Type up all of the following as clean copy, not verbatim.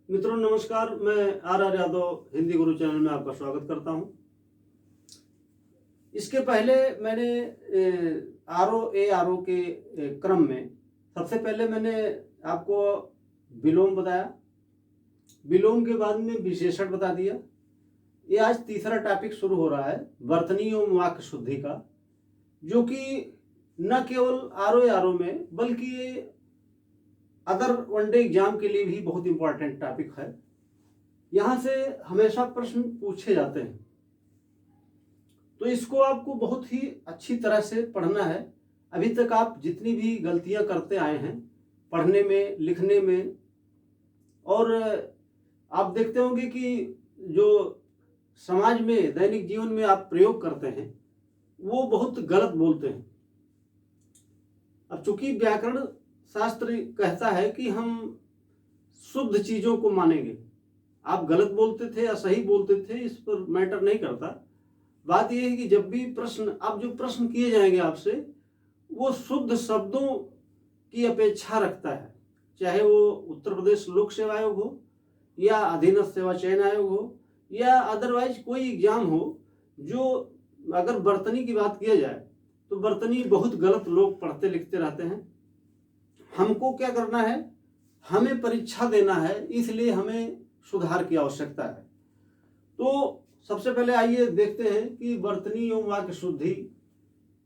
मित्रों नमस्कार। मैं are Yadav Hindi Guru channel में आपका स्वागत करता हूं। इसके पहले मैंने आर ओ के क्रम में सबसे पहले मैंने आपको विलोम बताया, विलोम के बाद में विशेषण बता दिया। ये आज तीसरा टॉपिक शुरू हो रहा है वर्तनी एवं वाक्य शुद्धि का, जो कि न केवल आर ओ में बल्कि अदर वनडे एग्जाम के लिए भी बहुत इंपॉर्टेंट टॉपिक है। यहाँ से हमेशा प्रश्न पूछे जाते हैं, तो इसको आपको बहुत ही अच्छी तरह से पढ़ना है। अभी तक आप जितनी भी गलतियां करते आए हैं पढ़ने में, लिखने में, और आप देखते होंगे कि जो समाज में दैनिक जीवन में आप प्रयोग करते हैं वो बहुत गलत बोलते हैं। अब चूंकि व्याकरण शास्त्र कहता है कि हम शुद्ध चीजों को मानेंगे, आप गलत बोलते थे या सही बोलते थे इस पर मैटर नहीं करता। बात यह है कि जब भी प्रश्न, आप जो प्रश्न किए जाएंगे आपसे, वो शुद्ध शब्दों की अपेक्षा रखता है, चाहे वो उत्तर प्रदेश लोक सेवा आयोग हो या अधीनस्थ सेवा चयन आयोग हो या अदरवाइज कोई एग्जाम हो। जो अगर वर्तनी की बात किया जाए तो वर्तनी बहुत गलत लोग पढ़ते लिखते रहते हैं। हमको क्या करना है, हमें परीक्षा देना है, इसलिए हमें सुधार की आवश्यकता है। तो सबसे पहले आइए देखते हैं कि वर्तनी एवं वाक्य शुद्धि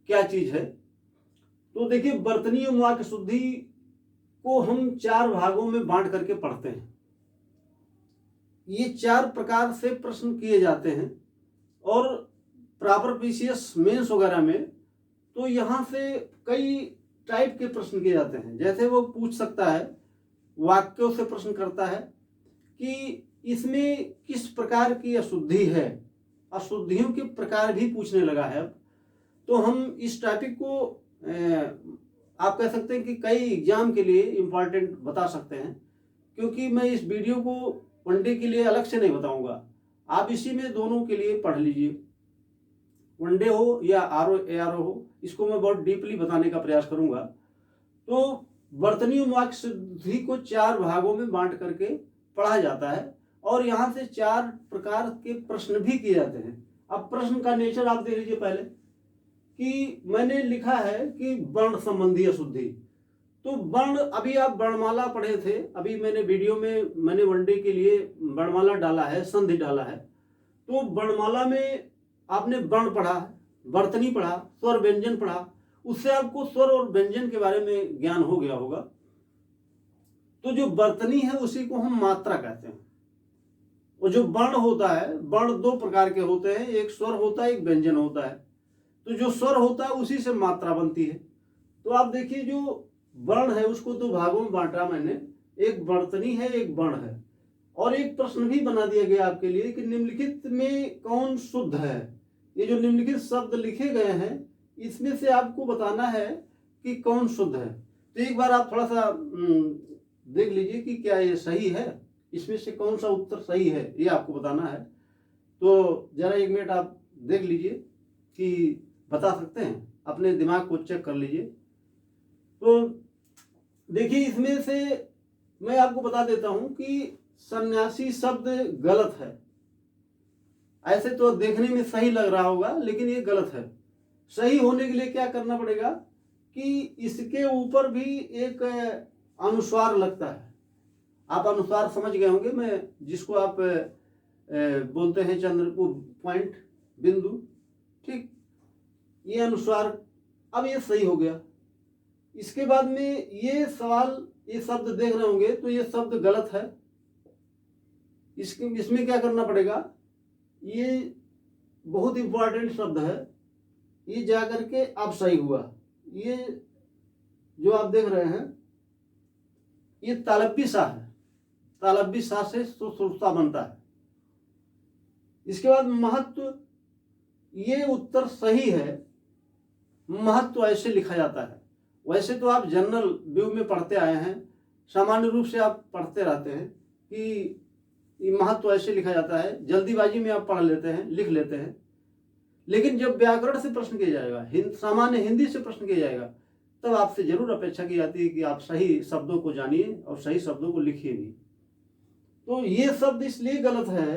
क्या चीज है। तो देखिए, वर्तनी एवं वाक्य शुद्धि को हम 4 भागों में बांट करके पढ़ते हैं। ये 4 प्रकार से प्रश्न किए जाते हैं, और प्रॉपर पीसीएस मेंस वगैरह में तो यहाँ से कई टाइप के प्रश्न किए जाते हैं। जैसे वो पूछ सकता है, वाक्यों से प्रश्न करता है कि इसमें किस प्रकार की अशुद्धि है, अशुद्धियों के प्रकार भी पूछने लगा है अब। तो हम इस टॉपिक को आप कह सकते हैं कि कई एग्जाम के लिए इम्पॉर्टेंट बता सकते हैं, क्योंकि मैं इस वीडियो को वनडे के लिए अलग से नहीं बताऊंगा। आप इसी में दोनों के लिए पढ़ लीजिए, वनडे हो या आर ओ हो, इसको मैं बहुत डीपली बताने का प्रयास करूंगा। तो वर्तनी वाक्य शुद्धि को 4 भागों में बांट करके पढ़ा जाता है, और यहाँ से 4 प्रकार के प्रश्न भी किए जाते हैं। अब प्रश्न का नेचर आप देख लीजिए पहले, कि मैंने लिखा है कि वर्ण संबंधी अशुद्धि। तो वर्ण, अभी आप वर्णमाला पढ़े थे, अभी मैंने वीडियो में मैंने वनडे के लिए वर्णमाला डाला है, संधि डाला है। तो वर्णमाला में आपने वर्ण पढ़ा, वर्तनी पढ़ा, स्वर व्यंजन पढ़ा, उससे आपको स्वर और व्यंजन के बारे में ज्ञान हो गया होगा। तो जो वर्तनी है उसी को हम मात्रा कहते हैं। और जो वर्ण होता है, वर्ण 2 प्रकार के होते हैं, एक स्वर होता है, एक व्यंजन होता है। तो जो स्वर होता है उसी से मात्रा बनती है। तो आप देखिए, जो वर्ण है उसको 2 भागों में बांटा मैंने, एक वर्तनी है, एक वर्ण है। और एक प्रश्न भी बना दिया गया आपके लिए कि निम्नलिखित में कौन शुद्ध है। ये जो निम्नलिखित शब्द लिखे गए हैं, इसमें से आपको बताना है कि कौन शुद्ध है। तो एक बार आप थोड़ा सा देख लीजिए कि क्या ये सही है, इसमें से कौन सा उत्तर सही है, ये आपको बताना है। तो जरा 1 मिनट आप देख लीजिए कि बता सकते हैं, अपने दिमाग को चेक कर लीजिए। तो देखिए, इसमें से मैं आपको बता देता हूं कि सन्यासी शब्द गलत है। ऐसे तो देखने में सही लग रहा होगा, लेकिन ये गलत है। सही होने के लिए क्या करना पड़ेगा कि इसके ऊपर भी एक अनुस्वार लगता है। आप अनुस्वार समझ गए होंगे, मैं जिसको आप बोलते हैं चंद्र को पॉइंट, बिंदु, ठीक, ये अनुस्वार। अब ये सही हो गया। इसके बाद में ये सवाल, ये शब्द देख रहे होंगे तो ये शब्द गलत है। इसमें क्या करना पड़ेगा, ये बहुत इंपॉर्टेंट शब्द है, ये जाकर के अब सही हुआ। ये जो आप देख रहे हैं ये तालब्बी सा है, तालब्बी सा से सुरसा बनता है। इसके बाद महत्व, ये उत्तर सही है। महत्व ऐसे लिखा जाता है। वैसे तो आप जनरल व्यू में पढ़ते आए हैं, सामान्य रूप से आप पढ़ते रहते हैं कि महत्व ऐसे लिखा जाता है, जल्दीबाजी में आप पढ़ लेते हैं, लिख लेते हैं। लेकिन जब व्याकरण से प्रश्न किया जाएगा, सामान्य हिंदी से प्रश्न किया जाएगा, तब आपसे जरूर अपेक्षा की जाती है कि आप सही शब्दों को जानिए और सही शब्दों को लिखिए भी। तो ये शब्द इसलिए गलत है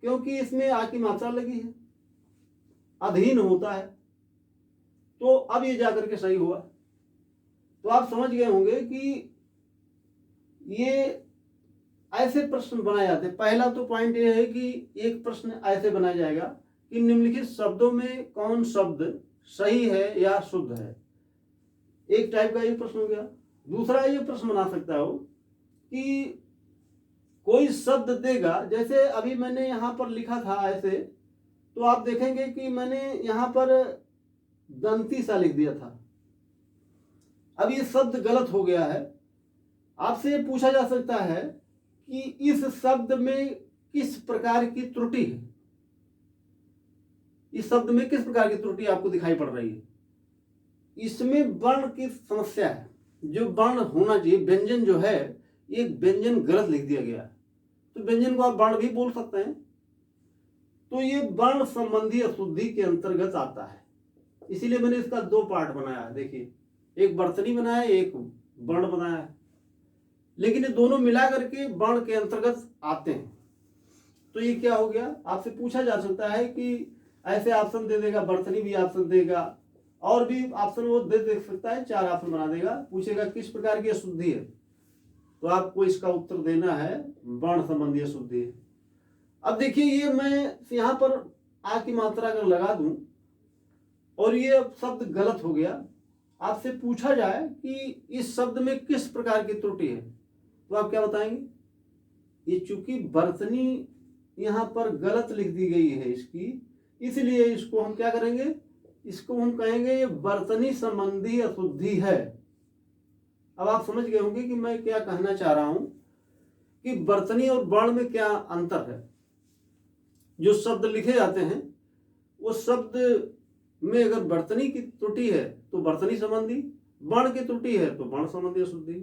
क्योंकि इसमें आ की मात्रा लगी है, अधीन होता है। तो अब ये जाकर के सही हुआ। तो आप समझ गए होंगे कि ये ऐसे प्रश्न बनाए जाते हैं। पहला तो पॉइंट ये है कि एक प्रश्न ऐसे बनाया जाएगा कि निम्नलिखित शब्दों में कौन शब्द सही है या शुद्ध है। एक टाइप का ये प्रश्न हो गया। दूसरा ये प्रश्न बना सकता हो कि कोई शब्द देगा, जैसे अभी मैंने यहाँ पर लिखा था ऐसे, तो आप देखेंगे कि मैंने यहाँ पर दंती सा लिख दिया था। अब ये शब्द गलत हो गया है। आपसे ये पूछा जा सकता है कि इस शब्द में किस प्रकार की त्रुटि है, इस शब्द में किस प्रकार की त्रुटि आपको दिखाई पड़ रही है। इसमें वर्ण की समस्या है। जो वर्ण होना चाहिए, व्यंजन जो है, ये व्यंजन गलत लिख दिया गया है। तो व्यंजन को आप वर्ण भी बोल सकते हैं। तो ये वर्ण संबंधी अशुद्धि के अंतर्गत आता है। इसीलिए मैंने इसका दो पार्ट बनाया है। देखिए, एक वर्तनी बनाया है, एक वर्ण बनाया है, लेकिन ये दोनों मिला करके वर्ण के अंतर्गत आते हैं। तो ये क्या हो गया, आपसे पूछा जा सकता है कि ऐसे ऑप्शन दे देगा, वर्तनी भी ऑप्शन देगा, और भी ऑप्शन वो दे सकता है, 4 ऑप्शन बना देगा। पूछेगा किस प्रकार की अशुद्धि है, तो आपको इसका उत्तर देना है वर्ण संबंधी अशुद्धि है। अब देखिए, ये मैं यहाँ पर आ की मात्रा अगर लगा दूं और ये शब्द गलत हो गया, आपसे पूछा जाए कि इस शब्द में किस प्रकार की त्रुटि है, तो आप क्या बताएंगे। ये चूंकि वर्तनी यहाँ पर गलत लिख दी गई है इसकी, इसलिए इसको हम क्या करेंगे, इसको हम कहेंगे ये वर्तनी संबंधी अशुद्धि है। अब आप समझ गए होंगे कि मैं क्या कहना चाह रहा हूं कि वर्तनी और वर्ण में क्या अंतर है। जो शब्द लिखे जाते हैं उस शब्द में अगर वर्तनी की त्रुटि है तो वर्तनी संबंधी, वर्ण की त्रुटि है तो वर्ण संबंधी अशुद्धि।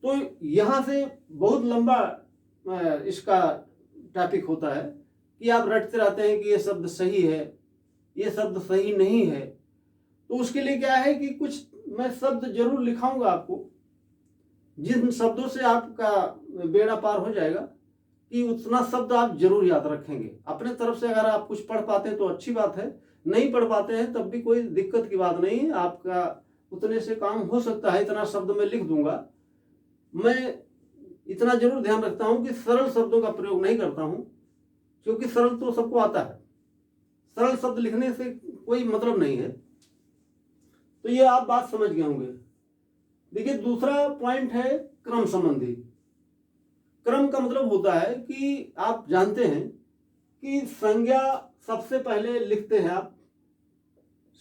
तो यहां से बहुत लंबा इसका टॉपिक होता है कि आप रटते रहते हैं कि ये शब्द सही है, ये शब्द सही नहीं है। तो उसके लिए क्या है कि कुछ मैं शब्द जरूर लिखाऊंगा आपको, जिन शब्दों से आपका बेड़ा पार हो जाएगा कि उतना शब्द आप जरूर याद रखेंगे। अपने तरफ से अगर आप कुछ पढ़ पाते हैं तो अच्छी बात है, नहीं पढ़ पाते हैं तब भी कोई दिक्कत की बात नहीं है, आपका उतने से काम हो सकता है। इतना शब्द मैं लिख दूंगा। मैं इतना जरूर ध्यान रखता हूं कि सरल शब्दों का प्रयोग नहीं करता हूं, क्योंकि सरल तो सबको आता है, सरल शब्द लिखने से कोई मतलब नहीं है। तो ये आप बात समझ गए होंगे। देखिए, दूसरा पॉइंट है क्रम संबंधी। क्रम का मतलब होता है कि आप जानते हैं कि संज्ञा सबसे पहले लिखते हैं आप,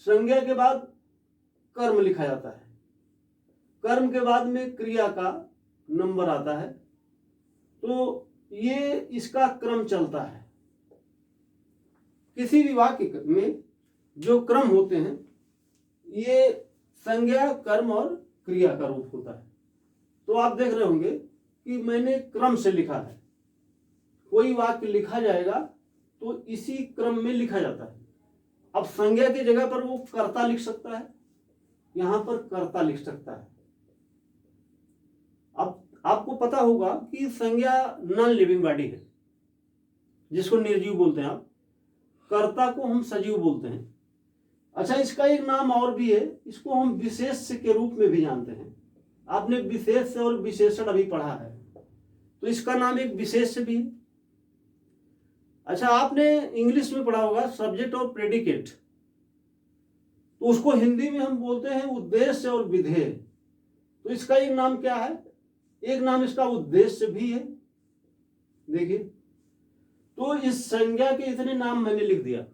संज्ञा के बाद कर्म लिखा जाता है, कर्म के बाद में क्रिया का नंबर आता है। तो ये इसका क्रम चलता है। किसी भी वाक्य में जो क्रम होते हैं ये संज्ञा, कर्म और क्रिया का रूप होता है। तो आप देख रहे होंगे कि मैंने क्रम से लिखा है। कोई वाक्य लिखा जाएगा तो इसी क्रम में लिखा जाता है। अब संज्ञा की जगह पर वो कर्ता लिख सकता है, यहां पर कर्ता लिख सकता है। अब आपको पता होगा कि संज्ञा नॉन लिविंग बॉडी है, जिसको निर्जीव बोलते हैं आप, कर्ता को हम सजीव बोलते हैं। अच्छा, इसका एक नाम और भी है, इसको हम विशेष्य के रूप में भी जानते हैं। आपने विशेष्य और विशेषण अभी पढ़ा है, तो इसका नाम एक विशेष्य भी है। अच्छा, आपने इंग्लिश में पढ़ा होगा सब्जेक्ट और प्रेडिकेट, तो उसको हिंदी में हम बोलते हैं उद्देश्य और विधेय। तो इसका एक नाम क्या है, एक नाम इसका उद्देश्य भी है। देखिए, तो इस संज्ञा के इतने नाम मैंने लिख दिया।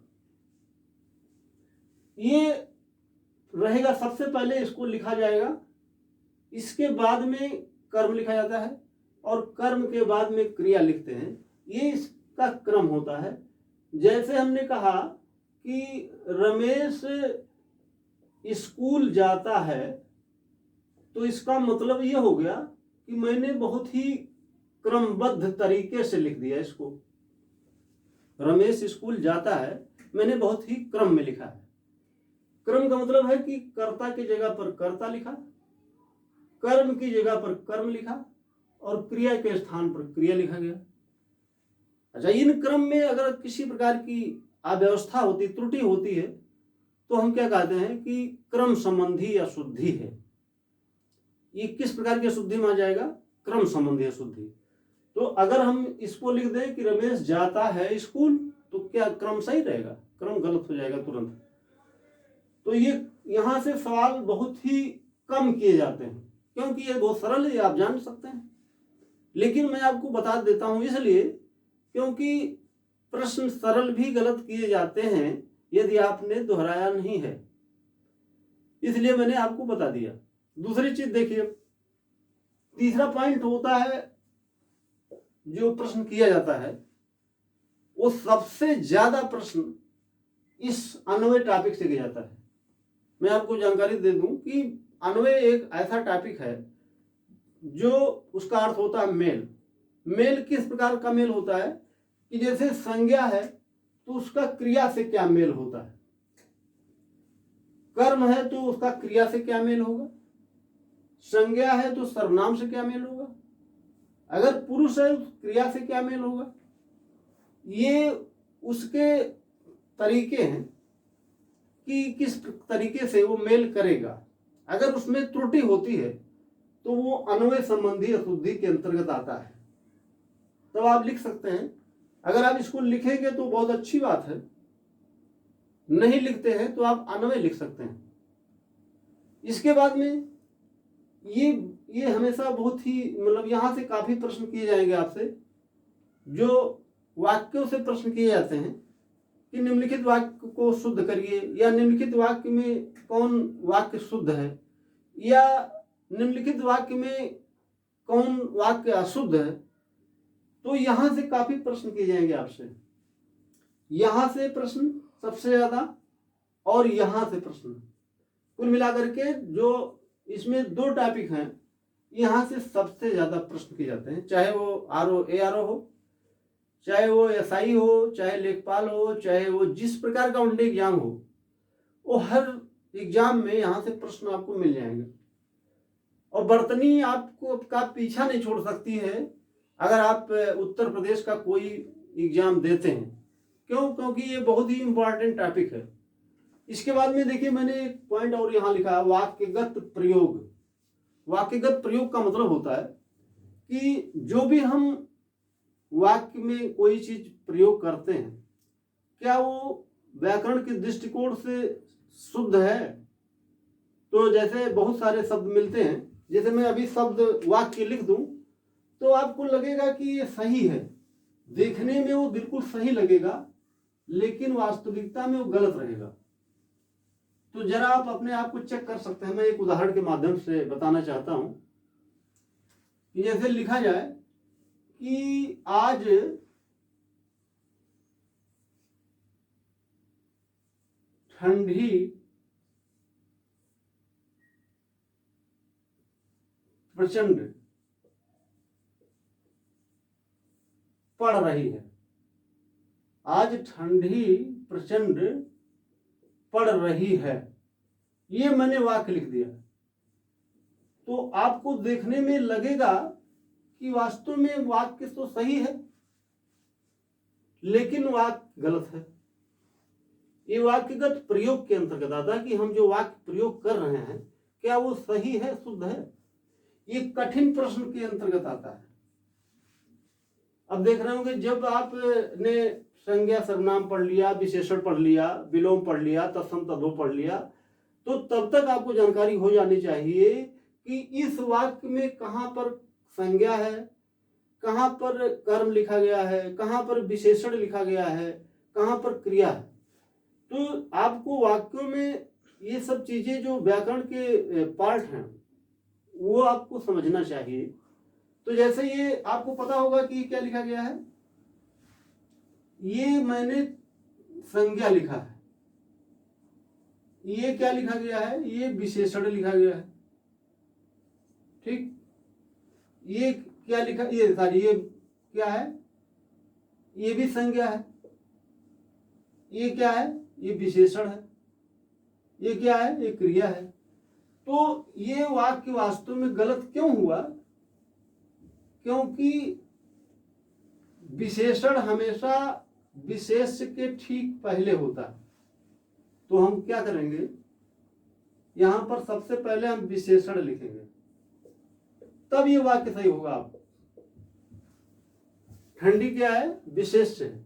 ये रहेगा, सबसे पहले इसको लिखा जाएगा, इसके बाद में कर्म लिखा जाता है और कर्म के बाद में क्रिया लिखते हैं। ये इसका क्रम होता है। जैसे हमने कहा कि रमेश स्कूल जाता है, तो इसका मतलब ये हो गया कि मैंने बहुत ही क्रमबद्ध तरीके से लिख दिया इसको। रमेश स्कूल जाता है, मैंने बहुत ही क्रम में लिखा है। क्रम का मतलब है कि कर्ता की जगह पर कर्ता लिखा, कर्म की जगह पर कर्म लिखा और क्रिया के स्थान पर क्रिया लिखा गया। अच्छा, इन क्रम में अगर किसी प्रकार की अव्यवस्था होती, त्रुटि होती है, तो हम क्या कहते हैं कि क्रम संबंधी अशुद्धि है। ये किस प्रकार की अशुद्धि में आ जाएगा? क्रम संबंधी अशुद्धि। तो अगर हम इसको लिख दें कि रमेश जाता है स्कूल, तो क्या क्रम सही रहेगा? क्रम गलत हो जाएगा तुरंत। तो ये यहां से सवाल बहुत ही कम किए जाते हैं, क्योंकि ये बहुत सरल है, आप जान सकते हैं। लेकिन मैं आपको बता देता हूं इसलिए क्योंकि प्रश्न सरल भी गलत किए जाते हैं यदि आपने दोहराया नहीं है, इसलिए मैंने आपको बता दिया। दूसरी चीज देखिए, तीसरा पॉइंट होता है जो प्रश्न किया जाता है, वो सबसे ज्यादा प्रश्न इस अन्वय टॉपिक से किया जाता है। मैं आपको जानकारी दे दूं कि अन्वय एक ऐसा टॉपिक है जो उसका अर्थ होता है मेल। मेल किस प्रकार का मेल होता है कि जैसे संज्ञा है तो उसका क्रिया से क्या मेल होता है, कर्म है तो उसका क्रिया से क्या मेल होगा, संज्ञा है तो सर्वनाम से क्या मेल होगा, अगर पुरुष है तो क्रिया से क्या मेल होगा। ये उसके तरीके हैं कि किस तरीके से वो मेल करेगा। अगर उसमें त्रुटि होती है तो वो अन्वय संबंधी अशुद्धि के अंतर्गत आता है। तब आप लिख सकते हैं। अगर आप इसको लिखेंगे तो बहुत अच्छी बात है, नहीं लिखते हैं तो आप अन्वय लिख सकते हैं। इसके बाद में ये हमेशा बहुत ही मतलब यहां से काफी प्रश्न किए जाएंगे आपसे, जो वाक्यों से प्रश्न किए जाते हैं कि निम्नलिखित वाक्य को शुद्ध करिए, या निम्नलिखित वाक्य में कौन वाक्य शुद्ध है, या निम्नलिखित वाक्य में कौन वाक्य अशुद्ध है। तो यहां से काफी प्रश्न किए जाएंगे आपसे, यहां से प्रश्न सबसे ज्यादा और यहां से प्रश्न, कुल मिलाकर के जो इसमें दो टॉपिक हैं, यहां से सबसे ज्यादा प्रश्न किए जाते हैं। चाहे वो आरओ एआरओ हो, चाहे वो एसआई हो, चाहे लेखपाल हो, चाहे वो जिस प्रकार का उनके एग्जाम हो, वो हर एग्जाम में यहां से प्रश्न आपको मिल जाएंगे। और बर्तनी आपको का पीछा नहीं छोड़ सकती है अगर आप उत्तर प्रदेश का कोई एग्जाम देते हैं। क्यों? क्योंकि ये बहुत ही इंपॉर्टेंट टॉपिक है। इसके बाद में देखिए, मैंने एक पॉइंट और यहां लिखा है, वाक्यगत प्रयोग। वाक्यगत प्रयोग का मतलब होता है कि जो भी हम वाक्य में कोई चीज प्रयोग करते हैं, क्या वो व्याकरण के दृष्टिकोण से शुद्ध है। तो जैसे बहुत सारे शब्द मिलते हैं, जैसे मैं अभी शब्द वाक्य लिख दूं तो आपको लगेगा कि ये सही है, देखने में वो बिल्कुल सही लगेगा, लेकिन वास्तविकता में वो गलत रहेगा। तो जरा आप अपने आप को चेक कर सकते हैं। मैं एक उदाहरण के माध्यम से बताना चाहता हूं कि जैसे लिखा जाए कि आज ठंडी प्रचंड पड़ रही है। आज ठंडी प्रचंड पड़ रही है, ये मैंने वाक्य लिख दिया। तो आपको देखने में लगेगा कि वास्तव में वाक्य तो सही है, लेकिन वाक्य गलत है। ये वाक्यगत प्रयोग के अंतर्गत आता है कि हम जो वाक्य प्रयोग कर रहे हैं क्या वो सही है, शुद्ध है। ये कठिन प्रश्न के अंतर्गत आता है। अब देख रहे होंगे, जब आपने संज्ञा सर्वनाम पढ़ लिया, विशेषण पढ़ लिया, विलोम पढ़ लिया, तत्सम तद्भव पढ़ लिया, तो तब तक आपको जानकारी हो जानी चाहिए कि इस वाक्य में कहां पर संज्ञा है, कहां पर कर्म लिखा गया है, कहां पर विशेषण लिखा गया है, कहां पर क्रिया है। तो आपको वाक्यों में ये सब चीजें जो व्याकरण के पार्ट हैं वो आपको समझना चाहिए। तो जैसे ये आपको पता होगा कि क्या लिखा गया है, ये मैंने संज्ञा लिखा है, ये क्या लिखा गया है, ये विशेषण लिखा गया है। ठीक, ये क्या लिखा, ये सॉरी, ये क्या है, ये भी संज्ञा है। ये क्या है, ये विशेषण है। ये क्या है, ये क्रिया है। तो ये वाक्य वास्तव में गलत क्यों हुआ? क्योंकि विशेषण हमेशा विशेष के ठीक पहले होता है। तो हम क्या करेंगे, यहां पर सबसे पहले हम विशेषण लिखेंगे, तब ये वाक्य सही होगा। आप ठंडी क्या है, विशेष्य है,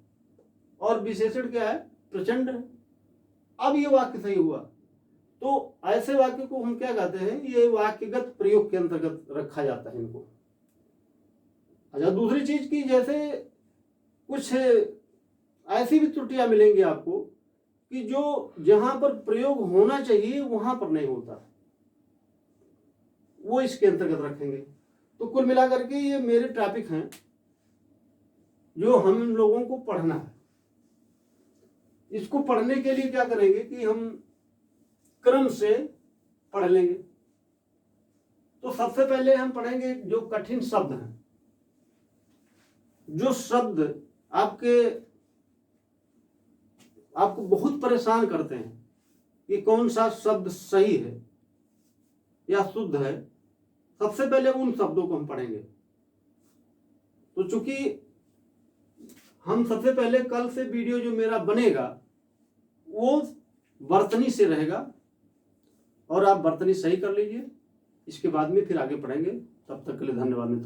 और विशेषण क्या है, प्रचंड है। अब ये वाक्य सही हुआ। तो ऐसे वाक्य को हम क्या कहते हैं, ये वाक्यगत प्रयोग के अंतर्गत रखा जाता है इनको। अच्छा, दूसरी चीज की, जैसे कुछ ऐसी भी त्रुटियां मिलेंगी आपको कि जो जहां पर प्रयोग होना चाहिए वहां पर नहीं होता, वो इसके अंतर्गत रखेंगे। तो कुल मिलाकर के ये मेरे टॉपिक हैं जो हम लोगों को पढ़ना है। इसको पढ़ने के लिए क्या करेंगे कि हम क्रम से पढ़ लेंगे। तो सबसे पहले हम पढ़ेंगे जो कठिन शब्द हैं, जो शब्द आपको बहुत परेशान करते हैं कि कौन सा शब्द सही है या शुद्ध है। सबसे पहले उन शब्दों को हम पढ़ेंगे। तो चूंकि हम सबसे पहले कल से वीडियो जो मेरा बनेगा वो वर्तनी से रहेगा, और आप वर्तनी सही कर लीजिए। इसके बाद में फिर आगे पढ़ेंगे। तब तक के लिए धन्यवाद मित्रों।